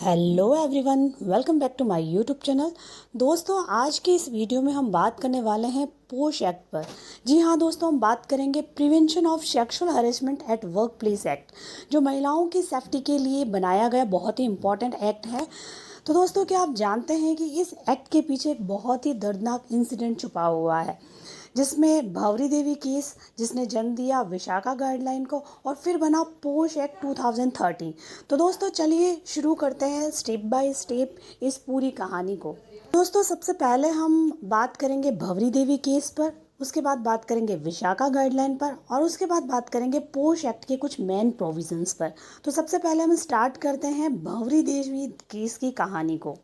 Hello everyone, welcome back to my YouTube channel. दोस्तों, आज के इस वीडियो में हम बात करने वाले हैं पोश एक्ट पर। जी हाँ दोस्तों, हम बात करेंगे prevention of sexual harassment at work place act, जो महिलाओं की सेफ्टी के लिए बनाया गया बहुत ही इम्पॉर्टेंट एक्ट है। तो दोस्तों, क्या आप जानते हैं कि इस एक्ट के पीछे एक बहुत ही दर्दनाक इंसिडेंट छुपा हुआ है, जिसमें भंवरी देवी केस जिसने जन्म दिया विशाखा गाइडलाइन को, और फिर बना पोश एक्ट 2013। तो दोस्तों, चलिए शुरू करते हैं स्टेप बाय स्टेप इस पूरी कहानी को। दोस्तों, सबसे पहले हम बात करेंगे भंवरी देवी केस पर, उसके बाद बात करेंगे विशाखा गाइडलाइन पर, और उसके बाद बात करेंगे पोश एक्ट के कुछ मेन प्रोविजंस पर। तो सबसे पहले हम स्टार्ट करते हैं भंवरी देवी केस की कहानी को।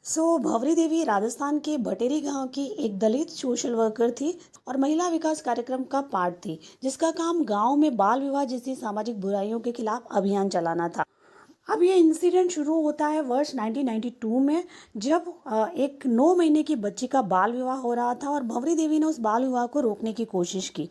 भंवरी देवी राजस्थान के भटेरी गांव की एक दलित सोशल वर्कर थी और महिला विकास कार्यक्रम का पार्ट थी, जिसका काम गांव में बाल विवाह जैसी सामाजिक बुराइयों के खिलाफ अभियान चलाना था। अब ये इंसिडेंट शुरू होता है वर्ष 1992 में, जब एक 9 महीने की बच्ची का बाल विवाह हो रहा था और भंवरी देवी ने उस बाल विवाह को रोकने की कोशिश की।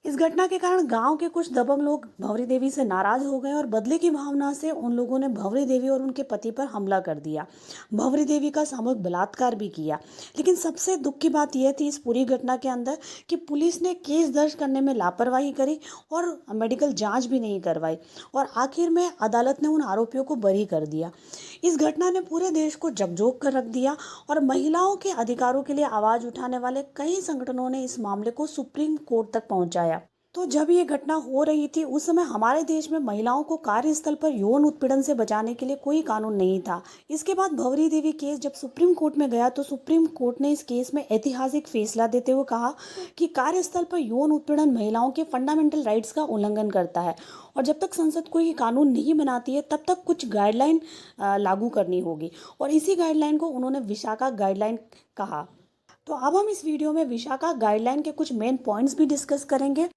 इस घटना के कारण गांव के कुछ दबंग लोग भंवरी देवी से नाराज हो गए और बदले की भावना से उन लोगों ने भंवरी देवी और उनके पति पर हमला कर दिया। भंवरी देवी का सामूहिक बलात्कार भी किया। लेकिन सबसे दुख की बात यह थी इस पूरी घटना के अंदर कि पुलिस ने केस दर्ज करने में लापरवाही करी और मेडिकल जांच भी नहीं करवाई, और आखिर में अदालत ने उन आरोपियों को बरी कर दिया। इस घटना ने पूरे देश को झकझोर कर रख दिया और महिलाओं के अधिकारों के लिए आवाज उठाने वाले कई संगठनों ने इस मामले को सुप्रीम कोर्ट तक पहुंचाया। तो जब ये घटना हो रही थी उस समय हमारे देश में महिलाओं को कार्यस्थल पर यौन उत्पीड़न से बचाने के लिए कोई कानून नहीं था। इसके बाद भंवरी देवी केस जब सुप्रीम कोर्ट में गया तो सुप्रीम कोर्ट ने इस केस में ऐतिहासिक फैसला देते हुए कहा कि कार्यस्थल पर यौन उत्पीड़न महिलाओं के फंडामेंटल राइट्स का उल्लंघन करता है, और जब तक संसद कोई कानून नहीं बनाती है तब तक कुछ गाइडलाइन लागू करनी होगी, और इसी गाइडलाइन को उन्होंने विशाखा गाइडलाइन कहा। तो अब हम इस वीडियो में विशाखा गाइडलाइन के कुछ मेन पॉइंट्स भी डिस्कस करेंगे,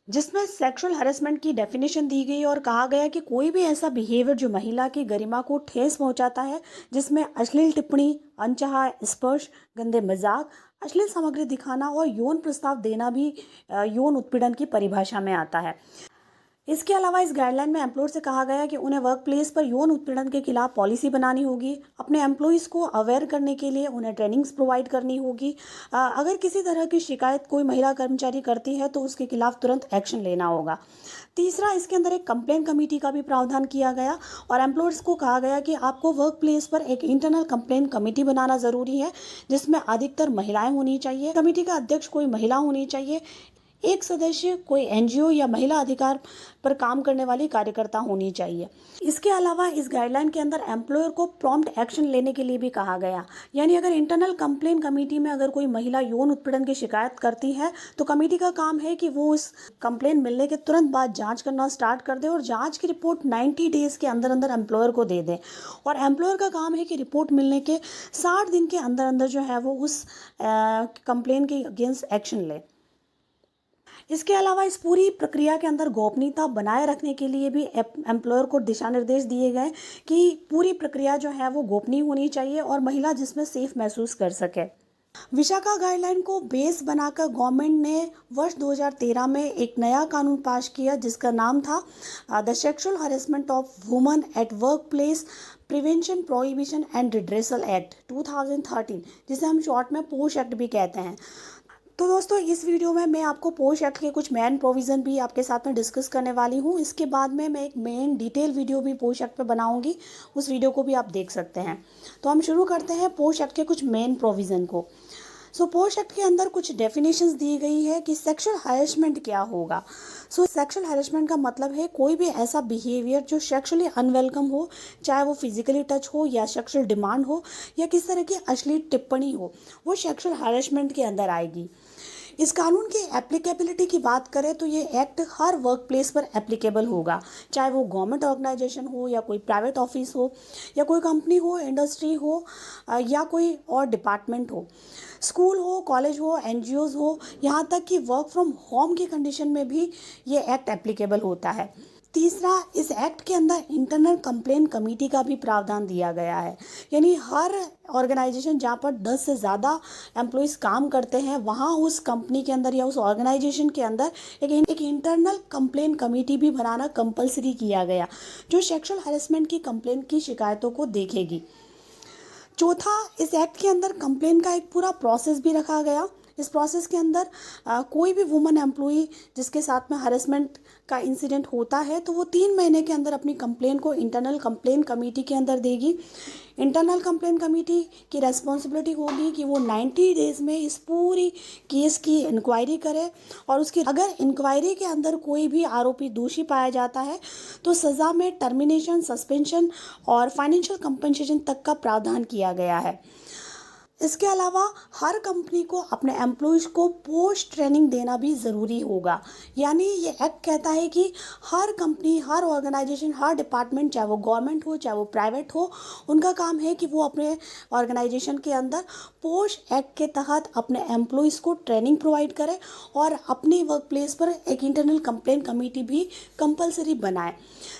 जिसमें सेक्सुअल हैरेसमेंट की डेफिनेशन दी गई और कहा गया कि कोई भी ऐसा बिहेवियर जो महिला की गरिमा को ठेस पहुंचाता है, जिसमें अश्लील टिप्पणी, अनचाहा स्पर्श, गंदे मजाक, अश्लील सामग्री दिखाना और यौन प्रस्ताव देना भी यौन उत्पीड़न की परिभाषा में आता है। इसके अलावा इस गाइडलाइन में एम्प्लॉयर से कहा गया कि उन्हें वर्क प्लेस पर यौन उत्पीड़न के खिलाफ पॉलिसी बनानी होगी। अपने एम्प्लॉयज़ को अवेयर करने के लिए उन्हें ट्रेनिंग्स प्रोवाइड करनी होगी। अगर किसी तरह की शिकायत कोई महिला कर्मचारी करती है तो उसके खिलाफ तुरंत एक्शन लेना होगा। तीसरा, इसके अंदर एक कंप्लेंट कमेटी का भी प्रावधान किया गया और एम्प्लॉयर्स को कहा गया कि आपको वर्क प्लेस पर एक इंटरनल कंप्लेंट कमेटी बनाना ज़रूरी है, जिसमें अधिकतर महिलाएं होनी चाहिए। कमेटी का अध्यक्ष कोई महिला होनी चाहिए। एक सदस्य कोई एनजीओ या महिला अधिकार पर काम करने वाली कार्यकर्ता होनी चाहिए। इसके अलावा इस गाइडलाइन के अंदर एम्प्लॉयर को प्रॉम्प्ट एक्शन लेने के लिए भी कहा गया, यानी अगर इंटरनल कंप्लेंट कमेटी में अगर कोई महिला यौन उत्पीड़न की शिकायत करती है तो कमेटी का काम है कि वो इस कंप्लेंट मिलने के तुरंत बाद जांच करना स्टार्ट कर दे और जांच की रिपोर्ट 90 डेज के अंदर अंदर एम्प्लॉयर को दे दें, और एम्प्लॉयर का काम है कि रिपोर्ट मिलने के 60 दिन के अंदर अंदर जो है वो उस कंप्लेंट के अगेंस्ट एक्शन ले। इसके अलावा इस पूरी प्रक्रिया के अंदर गोपनीयता बनाए रखने के लिए भी एम्प्लॉयर को दिशा निर्देश दिए गए कि पूरी प्रक्रिया जो है वो गोपनीय होनी चाहिए और महिला जिसमें सेफ महसूस कर सके। विशाखा गाइडलाइन को बेस बनाकर गवर्नमेंट ने वर्ष 2013 में एक नया कानून पास किया, जिसका नाम था the sexual harassment of woman at work place prevention prohibition and redressal act 2013, जिसे हम शॉर्ट में पोश एक्ट भी कहते हैं। तो दोस्तों, इस वीडियो में मैं आपको पोश एक्ट के कुछ मेन प्रोविज़न भी आपके साथ में डिस्कस करने वाली हूँ। इसके बाद में मैं एक मेन डिटेल वीडियो भी पोश एक्ट पे बनाऊँगी, उस वीडियो को भी आप देख सकते हैं। तो हम शुरू करते हैं पोश एक्ट के कुछ मेन प्रोविज़न को। पोश एक्ट के अंदर कुछ डेफिनेशंस दी गई है कि सेक्सुअल हैरेसमेंट क्या होगा। सेक्सुअल हैरेसमेंट का मतलब है कोई भी ऐसा बिहेवियर जो सेक्सुअली अनवेलकम हो, चाहे वो फिजिकली टच हो या सेक्सुअल डिमांड हो या किस तरह की अश्लील टिप्पणी हो, वो सेक्सुअल हैरेसमेंट के अंदर आएगी। इस कानून की एप्लीकेबिलिटी की बात करें तो ये एक्ट हर वर्क प्लेस पर एप्लीकेबल होगा, चाहे वो गवर्नमेंट ऑर्गेनाइजेशन हो या कोई प्राइवेट ऑफिस हो या कोई कंपनी हो, इंडस्ट्री हो या कोई और डिपार्टमेंट हो, स्कूल हो, कॉलेज हो, एनजीओज हो, यहाँ तक कि वर्क फ्रॉम होम की कंडीशन में भी ये एक्ट एप्लीकेबल होता है। तीसरा, इस एक्ट के अंदर इंटरनल कंप्लेंट कमेटी का भी प्रावधान दिया गया है। यानी हर ऑर्गेनाइजेशन जहाँ पर 10 से ज़्यादा एम्प्लॉयज़ काम करते हैं वहाँ उस कंपनी के अंदर या उस ऑर्गेनाइजेशन के अंदर एक इंटरनल कंप्लेंट कमेटी भी बनाना कंपलसरी किया गया, जो सेक्सुअल हैरेसमेंट की कंप्लेंट की शिकायतों को देखेगी। चौथा, इस एक्ट के अंदर कंप्लेंट का एक पूरा प्रोसेस भी रखा गया। इस प्रोसेस के अंदर कोई भी वुमन एम्प्लॉई जिसके साथ में हरेसमेंट का इंसिडेंट होता है तो वो 3 महीने के अंदर अपनी कंप्लेंट को इंटरनल कंप्लेंट कमेटी के अंदर देगी। इंटरनल कंप्लेंट कमेटी की रेस्पॉन्सिबिलिटी होगी कि वो 90 डेज़ में इस पूरी केस की इंक्वायरी करे और उसकी अगर इंक्वायरी के अंदर कोई भी आरोपी दोषी पाया जाता है तो सज़ा में टर्मिनेशन, सस्पेंशन और फाइनेंशियल कंपनसेशन तक का प्रावधान किया गया है। इसके अलावा हर कंपनी को अपने एम्प्लॉयज़ को पोस्ट ट्रेनिंग देना भी ज़रूरी होगा। यानी ये एक्ट कहता है कि हर कंपनी, हर ऑर्गेनाइजेशन, हर डिपार्टमेंट, चाहे वो गवर्नमेंट हो चाहे वो प्राइवेट हो, उनका काम है कि वो अपने ऑर्गेनाइजेशन के अंदर पोस्ट एक्ट के तहत अपने एम्प्लॉयज़ को ट्रेनिंग प्रोवाइड करे और अपनी वर्क प्लेस पर एक इंटरनल कंप्लेंट कमेटी भी कंपलसरी बनाए,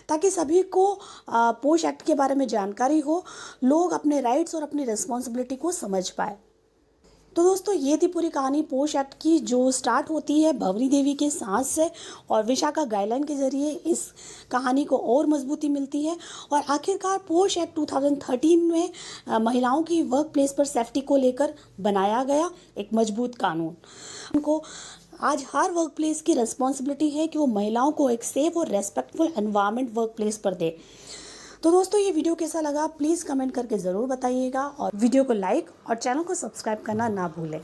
ताकि सभी को पोस्ट एक्ट के बारे में जानकारी हो, लोग अपने राइट्स और अपनी रिस्पॉन्सिबिलिटी को समझ पाए। तो दोस्तों, ये थी पूरी कहानी पोश एक्ट की, जो स्टार्ट होती है भवनी देवी के साहस से और विशाखा गाइडलाइन के ज़रिए इस कहानी को और मजबूती मिलती है और आखिरकार पोश एक्ट 2013 में महिलाओं की वर्क प्लेस पर सेफ्टी को लेकर बनाया गया एक मजबूत कानून। उनको आज हर वर्क प्लेस की रिस्पॉन्सिबिलिटी है कि वो महिलाओं को एक सेफ और रेस्पेक्टफुल एनवायरनमेंट वर्क प्लेस पर दे। तो दोस्तों, ये वीडियो कैसा लगा प्लीज़ कमेंट करके ज़रूर बताइएगा और वीडियो को लाइक और चैनल को सब्सक्राइब करना ना भूलें।